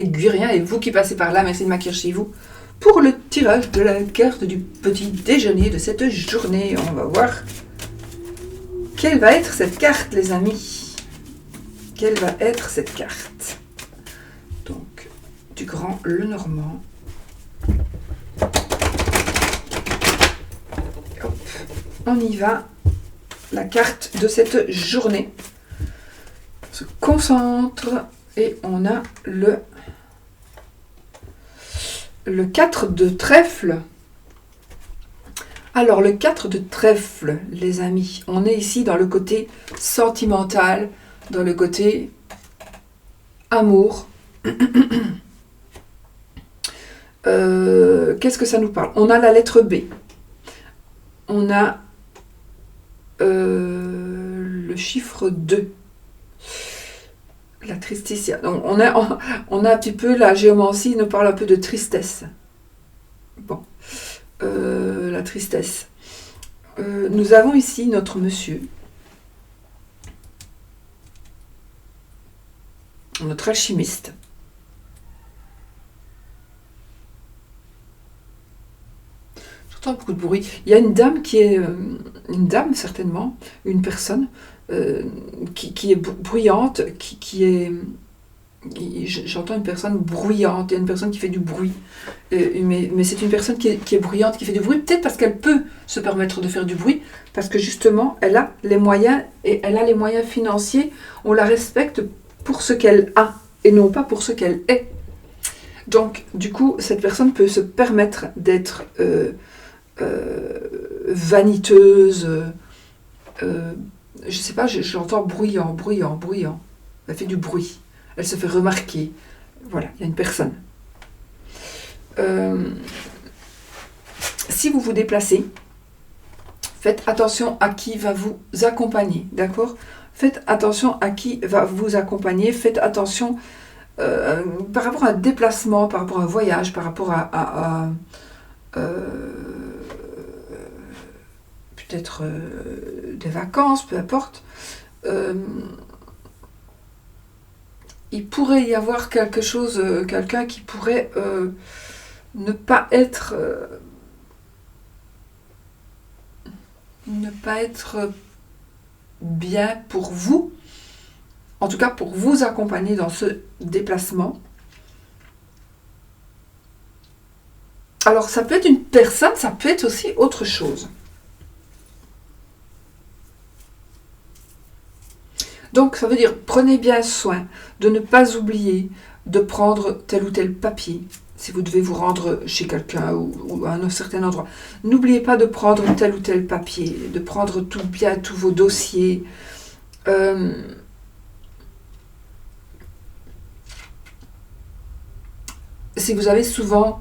Guérien, et vous qui passez par là, merci de m'accueillir chez vous pour le tirage de la carte du petit déjeuner de cette journée. On va voir quelle va être cette carte, les amis. Quelle va être cette carte? Donc, du grand Lenormand. Hop, on y va. La carte de cette journée. On se concentre et on a le 4 de trèfle. Alors, le 4 de trèfle, les amis, on est ici dans le côté sentimental, dans le côté amour. Qu'est-ce que ça nous parle? On a la lettre B. On a le chiffre 2. La tristesse. Donc on a un petit peu, la géomancie nous parle un peu de tristesse. Bon. La tristesse. Nous avons ici notre monsieur. Notre alchimiste. J'entends beaucoup de bruit. Il y a une dame qui est... une dame, certainement. Une personne qui est bruyante, qui est... J'entends une personne bruyante, il y a une personne qui fait du bruit, mais c'est une personne qui est bruyante, qui fait du bruit, peut-être parce qu'elle peut se permettre de faire du bruit, parce que justement, elle a les moyens, et elle a les moyens financiers, on la respecte pour ce qu'elle a, et non pas pour ce qu'elle est. Donc, du coup, cette personne peut se permettre d'être vaniteuse, je sais pas, j'entends bruyant. Elle fait du bruit. Elle se fait remarquer. Voilà, il y a une personne. Si vous vous déplacez, faites attention à qui va vous accompagner, d'accord? Faites attention à qui va vous accompagner. Faites attention par rapport à un déplacement, par rapport à un voyage, par rapport à peut-être des vacances, peu importe. Il pourrait y avoir quelque chose, quelqu'un qui pourrait ne pas être bien pour vous, en tout cas pour vous accompagner dans ce déplacement. Alors ça peut être une personne, ça peut être aussi autre chose. Donc ça veut dire, prenez bien soin de ne pas oublier de prendre tel ou tel papier, si vous devez vous rendre chez quelqu'un ou à un certain endroit. N'oubliez pas de prendre tel ou tel papier, de prendre tout bien, tous vos dossiers. Si vous avez souvent...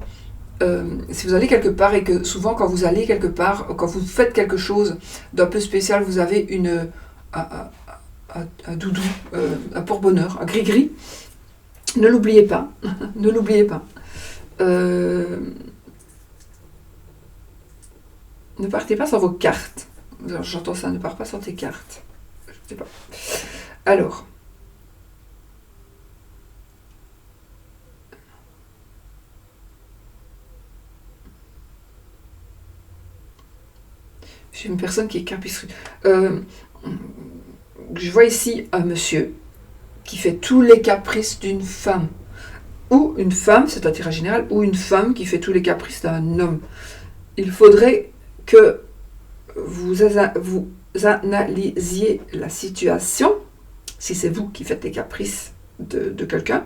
si vous allez quelque part et que souvent quand vous allez quelque part, quand vous faites quelque chose d'un peu spécial, vous avez un doudou, un porte-bonheur, un gris-gris, ne l'oubliez pas, ne l'oubliez pas. Ne partez pas sans vos cartes. J'entends ça, ne pars pas sans tes cartes. Je sais pas. Alors. Je suis une personne qui est capricieuse. Je vois ici un monsieur qui fait tous les caprices d'une femme. Ou une femme, c'est un tirage général, ou une femme qui fait tous les caprices d'un homme. Il faudrait que vous analysiez la situation, si c'est vous qui faites les caprices de quelqu'un,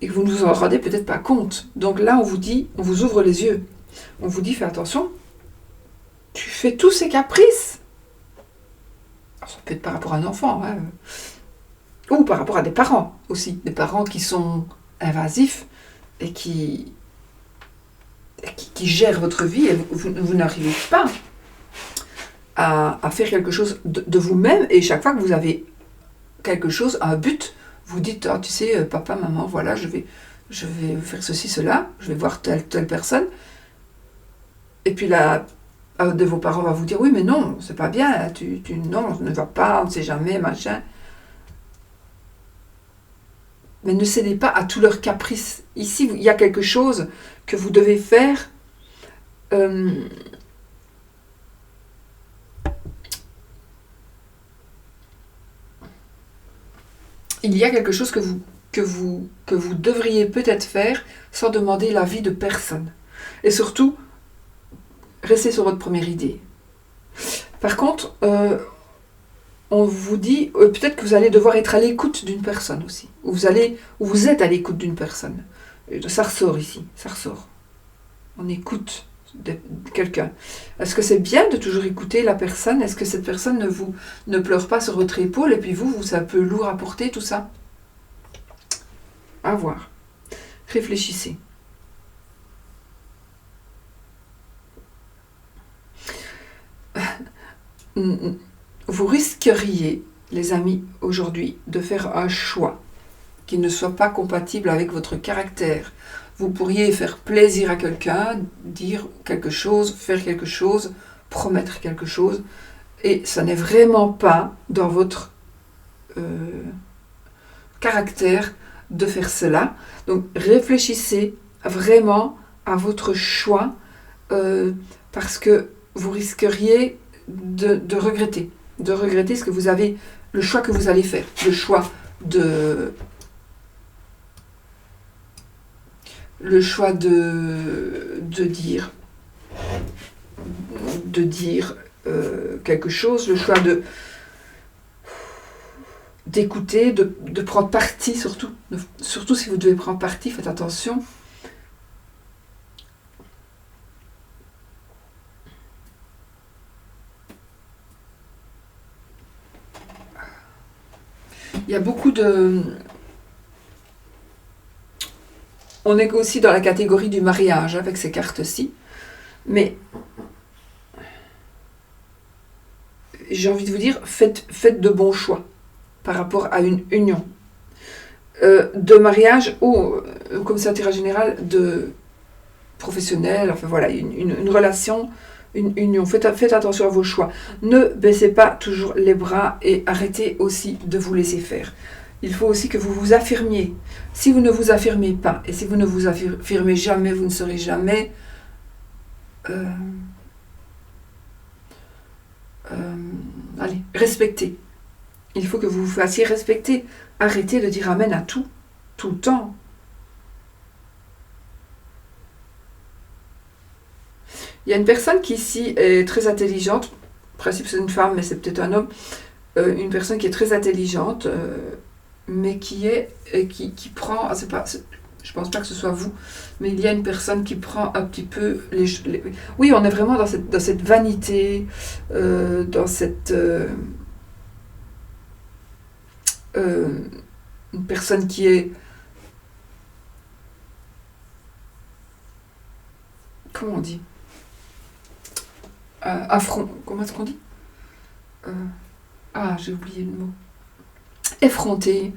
et que vous ne vous en rendez peut-être pas compte. Donc là, on vous dit, on vous ouvre les yeux. On vous dit, fais attention, tu fais tous ces caprices. Alors, ça peut être par rapport à un enfant, hein, ou par rapport à des parents aussi. Des parents qui sont invasifs et qui gèrent votre vie et vous n'arrivez pas à faire quelque chose de vous-même, et chaque fois que vous avez quelque chose, un but, vous dites, ah, tu sais, papa, maman, voilà, je vais faire ceci, cela, je vais voir telle personne, et puis là, un de vos parents va vous dire, oui, mais non, c'est pas bien, non, ne va pas, on ne sait jamais, machin. Mais ne cédez pas à tous leurs caprices. Ici, il y a quelque chose que vous devez faire. Il y a quelque chose que vous devriez peut-être faire sans demander l'avis de personne. Et surtout, restez sur votre première idée. Par contre, on vous dit peut-être que vous allez devoir être à l'écoute d'une personne aussi. Ou vous êtes à l'écoute d'une personne. Ça ressort ici, ça ressort. On écoute de quelqu'un. Est-ce que c'est bien de toujours écouter la personne? Est-ce que cette personne ne pleure pas sur votre épaule et puis vous c'est un peu lourd à porter tout ça? À voir. Réfléchissez. Vous risqueriez, les amis, aujourd'hui, de faire un choix qui ne soit pas compatible avec votre caractère. Vous pourriez faire plaisir à quelqu'un, dire quelque chose, faire quelque chose, promettre quelque chose, et ça n'est vraiment pas dans votre caractère de faire cela. Donc réfléchissez vraiment à votre choix, parce que vous risqueriez de regretter ce que vous avez, le choix que vous allez faire, le choix de dire quelque chose, le choix d'écouter, de prendre parti surtout. Surtout si vous devez prendre parti, faites attention. Il y a beaucoup de... On est aussi dans la catégorie du mariage avec ces cartes-ci. Mais j'ai envie de vous dire, faites de bons choix par rapport à une union. De mariage ou, comme c'est un tirage général, de professionnel, enfin voilà, une relation, une union. Faites attention à vos choix. Ne baissez pas toujours les bras et arrêtez aussi de vous laisser faire. Il faut aussi que vous vous affirmiez. Si vous ne vous affirmez pas, et si vous ne vous affirmez jamais, vous ne serez jamais allez, respecté. Il faut que vous vous fassiez respecter. Arrêtez de dire amen à tout le temps. Il y a une personne qui ici est très intelligente. En principe c'est une femme, mais c'est peut-être un homme. Une personne qui est très intelligente, mais qui prend... je pense pas que ce soit vous, mais il y a une personne qui prend un petit peu oui, on est vraiment dans cette vanité, dans cette... une personne qui est... Comment on dit? Affront... Comment est-ce qu'on dit? J'ai oublié le mot. Effronté.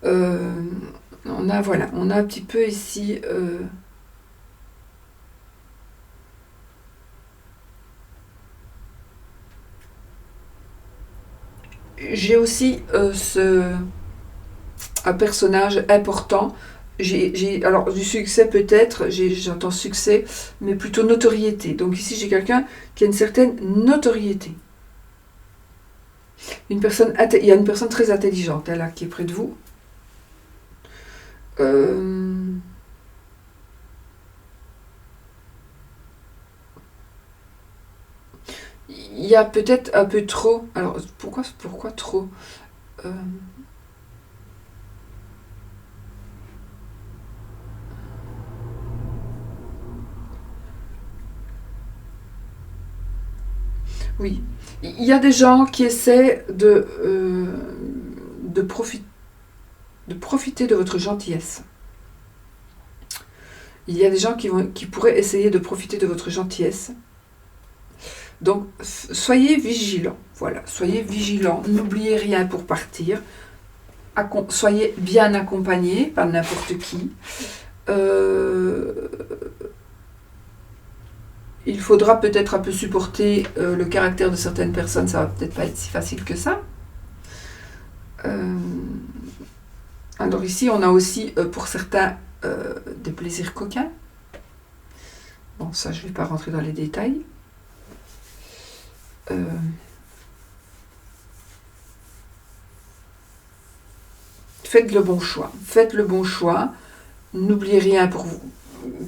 On a un petit peu ici... j'ai aussi un personnage important. Alors du succès peut-être, j'entends succès, mais plutôt notoriété. Donc ici j'ai quelqu'un qui a une certaine notoriété. Il y a une personne très intelligente là qui est près de vous. Il y a peut-être un peu trop. Alors pourquoi trop? Oui, il y a des gens qui essaient de profiter de votre gentillesse. Il y a des gens qui pourraient essayer de profiter de votre gentillesse. Donc, soyez vigilants. Voilà, soyez vigilants. N'oubliez rien pour partir. Soyez bien accompagnés par n'importe qui. Il faudra peut-être un peu supporter le caractère de certaines personnes. Ça va peut-être pas être si facile que ça. Alors ici, on a aussi, pour certains, des plaisirs coquins. Bon, ça, je ne vais pas rentrer dans les détails. Faites le bon choix. Faites le bon choix. N'oubliez rien pour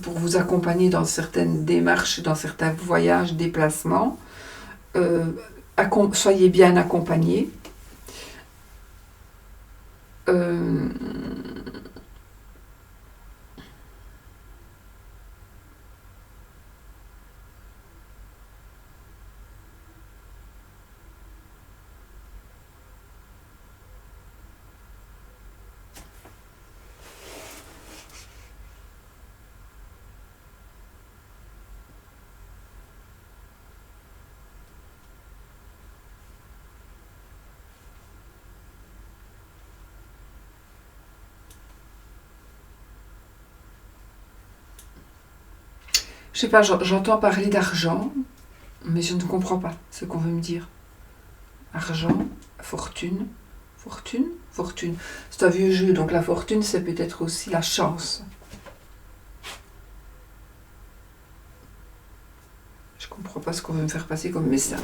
vous accompagner dans certaines démarches, dans certains voyages, déplacements. Soyez bien accompagnés. Je sais pas, j'entends parler d'argent, mais je ne comprends pas ce qu'on veut me dire. Argent, fortune, fortune, fortune. C'est un vieux jeu, donc la fortune, c'est peut-être aussi la chance. Je comprends pas ce qu'on veut me faire passer comme message.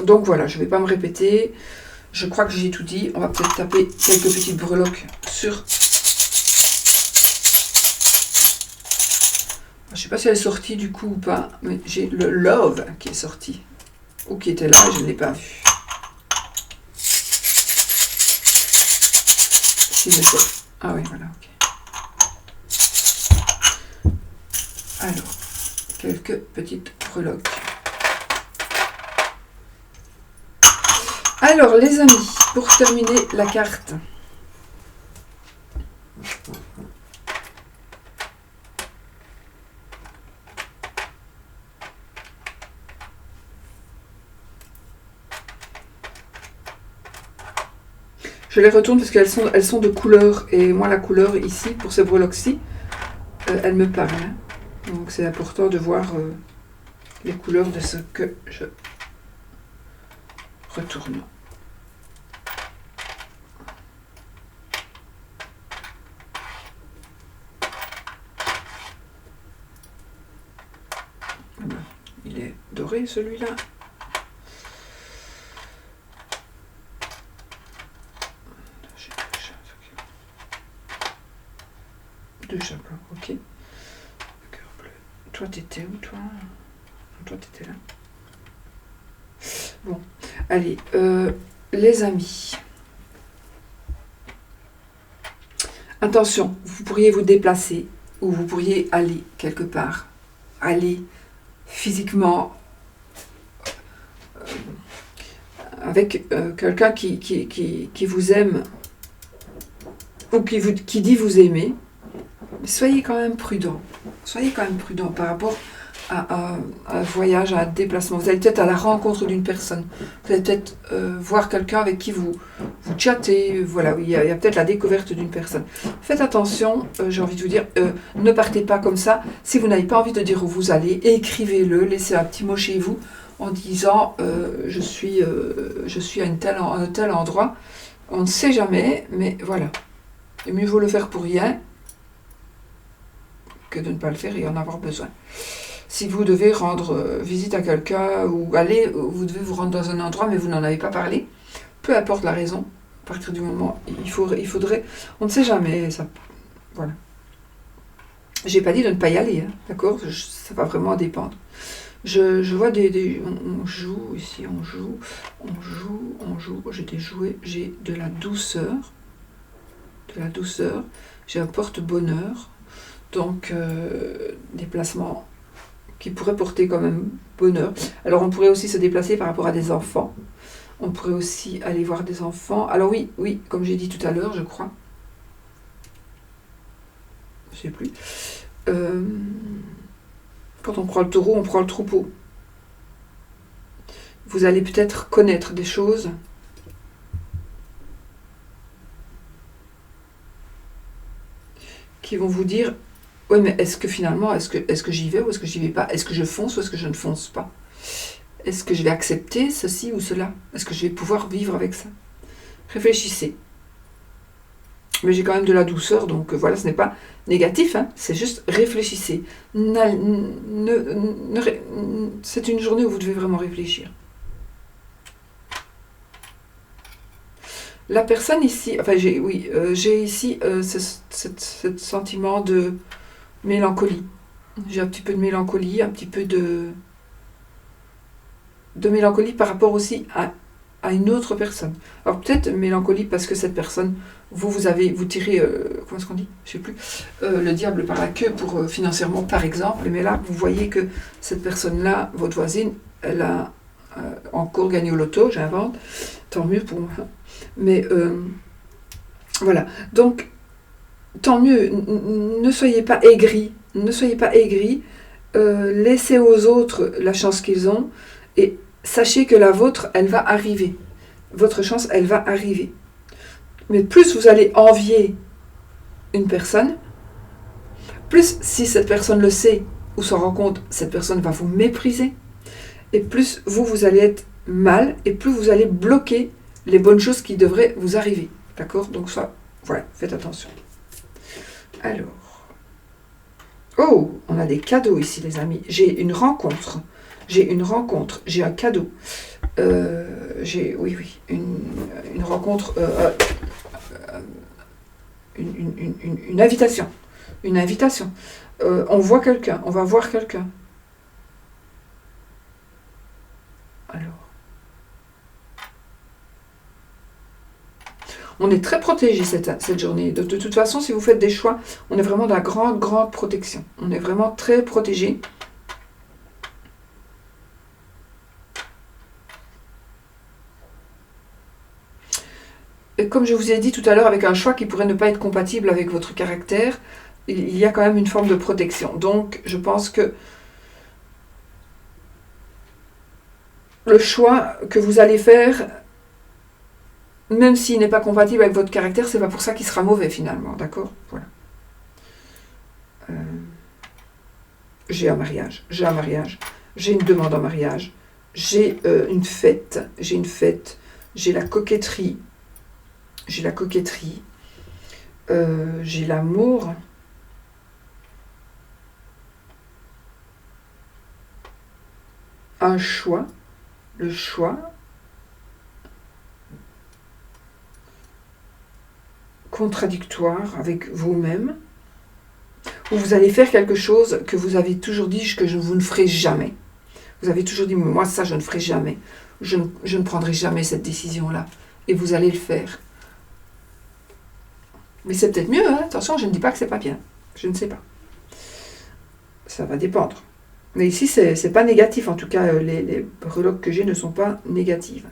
Donc voilà, je ne vais pas me répéter. Je crois que j'ai tout dit. On va peut-être taper quelques petites breloques sur... Je ne sais pas si elle est sortie du coup ou pas, mais j'ai le Love qui est sorti. Ou qui était là, je ne l'ai pas vu. Si je sais. Ah oui, voilà, ok. Alors, quelques petites breloques. Alors, les amis, pour terminer la carte. Je les retourne parce qu'elles sont de couleur. Et moi, la couleur ici, pour ces breloques-ci, elle me parle. Hein. Donc, c'est important de voir les couleurs de ce que je retourne. Il est doré celui-là. Deux chapeaux, ok. Cœur bleu. Toi, t'étais où, toi? Toi, t'étais là. Bon, allez, les amis. Attention, vous pourriez vous déplacer ou vous pourriez aller quelque part. Aller physiquement avec quelqu'un qui vous aime ou qui dit vous aimer. Mais soyez quand même prudent. Soyez quand même prudent par rapport à un voyage, à un déplacement. Vous allez peut-être à la rencontre d'une personne. Vous allez peut-être voir quelqu'un avec qui vous chattez. Voilà, il y a peut-être la découverte d'une personne. Faites attention, j'ai envie de vous dire, ne partez pas comme ça. Si vous n'avez pas envie de dire où vous allez, écrivez-le, laissez un petit mot chez vous en disant je suis à un tel endroit. On ne sait jamais, mais voilà. Et mieux vaut le faire pour rien que de ne pas le faire et en avoir besoin. Si vous devez rendre visite à quelqu'un ou vous devez vous rendre dans un endroit mais vous n'en avez pas parlé, peu importe la raison, à partir du moment, il faudrait, on ne sait jamais, ça, voilà. J'ai pas dit de ne pas y aller, hein, d'accord, ça va vraiment dépendre. Je vois on joue ici, on joue, j'ai de la douceur, j'ai un porte-bonheur, donc déplacement qui pourrait porter quand même bonheur. Alors on pourrait aussi se déplacer par rapport à des enfants. On pourrait aussi aller voir des enfants. Alors oui, comme j'ai dit tout à l'heure, je crois. Je ne sais plus. Quand on prend le taureau, on prend le troupeau. Vous allez peut-être connaître des choses qui vont vous dire oui, mais est-ce que finalement, est-ce que j'y vais ou est-ce que j'y vais pas? Est-ce que je fonce ou est-ce que je ne fonce pas? Est-ce que je vais accepter ceci ou cela? Est-ce que je vais pouvoir vivre avec ça? Réfléchissez. Mais j'ai quand même de la douceur, donc voilà, ce n'est pas négatif, hein, c'est juste réfléchissez. C'est une journée où vous devez vraiment réfléchir. La personne ici, enfin j'ai ici ce sentiment de mélancolie. J'ai un petit peu de mélancolie, un petit peu de mélancolie par rapport aussi à une autre personne. Alors peut-être mélancolie parce que cette personne, vous tirez, comment est-ce qu'on dit? Je sais plus, le diable par la queue pour financièrement par exemple, mais là vous voyez que cette personne-là, votre voisine, elle a encore gagné au loto, j'invente, tant mieux pour moi. Mais voilà, donc tant mieux, ne soyez pas aigris, laissez aux autres la chance qu'ils ont et sachez que la vôtre, elle va arriver. Votre chance, elle va arriver. Mais plus vous allez envier une personne, plus si cette personne le sait ou s'en rend compte, cette personne va vous mépriser. Et plus vous allez être mal et plus vous allez bloquer les bonnes choses qui devraient vous arriver. D'accord? Donc ça, voilà, faites attention. Alors. Oh, on a des cadeaux ici, les amis. J'ai une rencontre, j'ai un cadeau. Une rencontre, une invitation. Une invitation. On voit quelqu'un, on va voir quelqu'un. Alors. On est très protégé cette journée. De toute façon, si vous faites des choix, on est vraiment dans la grande, grande protection. On est vraiment très protégé. Et comme je vous ai dit tout à l'heure, avec un choix qui pourrait ne pas être compatible avec votre caractère, il y a quand même une forme de protection. Donc, je pense que le choix que vous allez faire, même s'il n'est pas compatible avec votre caractère, c'est pas pour ça qu'il sera mauvais finalement, d'accord? Voilà. J'ai un mariage, j'ai une demande en mariage, j'ai une fête, j'ai la coquetterie, j'ai l'amour, un choix, le choix, contradictoire avec vous-même, où vous allez faire quelque chose que vous avez toujours dit que vous ne ferez jamais. Vous avez toujours dit, moi ça je ne ferai jamais. Je ne prendrai jamais cette décision-là. Et vous allez le faire. Mais c'est peut-être mieux, hein. Attention, je ne dis pas que c'est pas bien. Je ne sais pas. Ça va dépendre. Mais ici, c'est pas négatif. En tout cas, les breloques que j'ai ne sont pas négatives.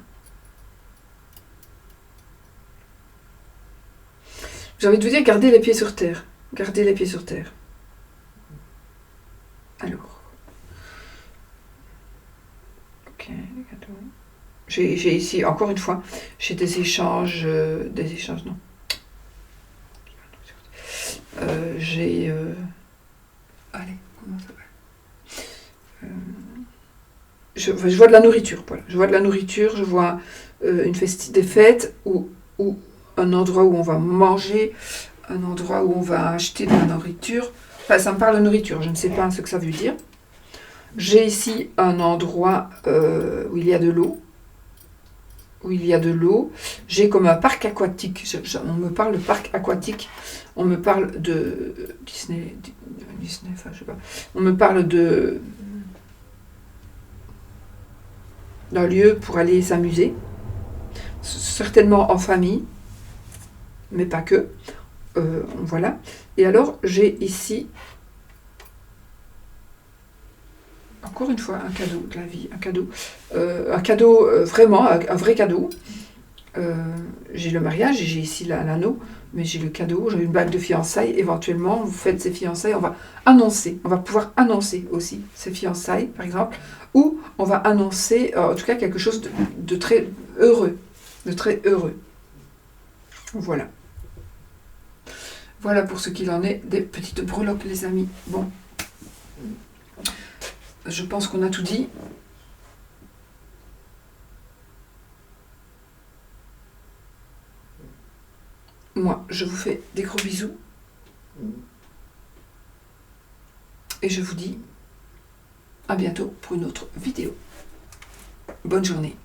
J'ai envie de vous dire, gardez les pieds sur terre. Gardez les pieds sur terre. Alors. Ok, j'ai ici, encore une fois, j'ai des échanges, non. Allez, comment ça va? Je vois de la nourriture, voilà. Je vois de la nourriture, je vois des fêtes ou un endroit où on va manger, un endroit où on va acheter de la nourriture. Enfin, ça me parle de nourriture, je ne sais pas ce que ça veut dire. J'ai ici un endroit où il y a de l'eau. J'ai comme un parc aquatique. On me parle de parc aquatique. On me parle de Disney, enfin, je sais pas. On me parle d'un lieu pour aller s'amuser. Certainement en famille, mais pas que. Voilà. Et alors, j'ai ici, encore une fois, un cadeau de la vie, un cadeau vraiment, un vrai cadeau. J'ai le mariage, j'ai ici l'anneau, mais j'ai le cadeau, j'ai une bague de fiançailles. Éventuellement, vous faites ces fiançailles, on va pouvoir annoncer aussi ces fiançailles, par exemple, ou on va annoncer, en tout cas, quelque chose de très heureux, Voilà. Voilà pour ce qu'il en est des petites breloques, les amis. Bon. Je pense qu'on a tout dit. moi, je vous fais des gros bisous. Et je vous dis à bientôt pour une autre vidéo. Bonne journée.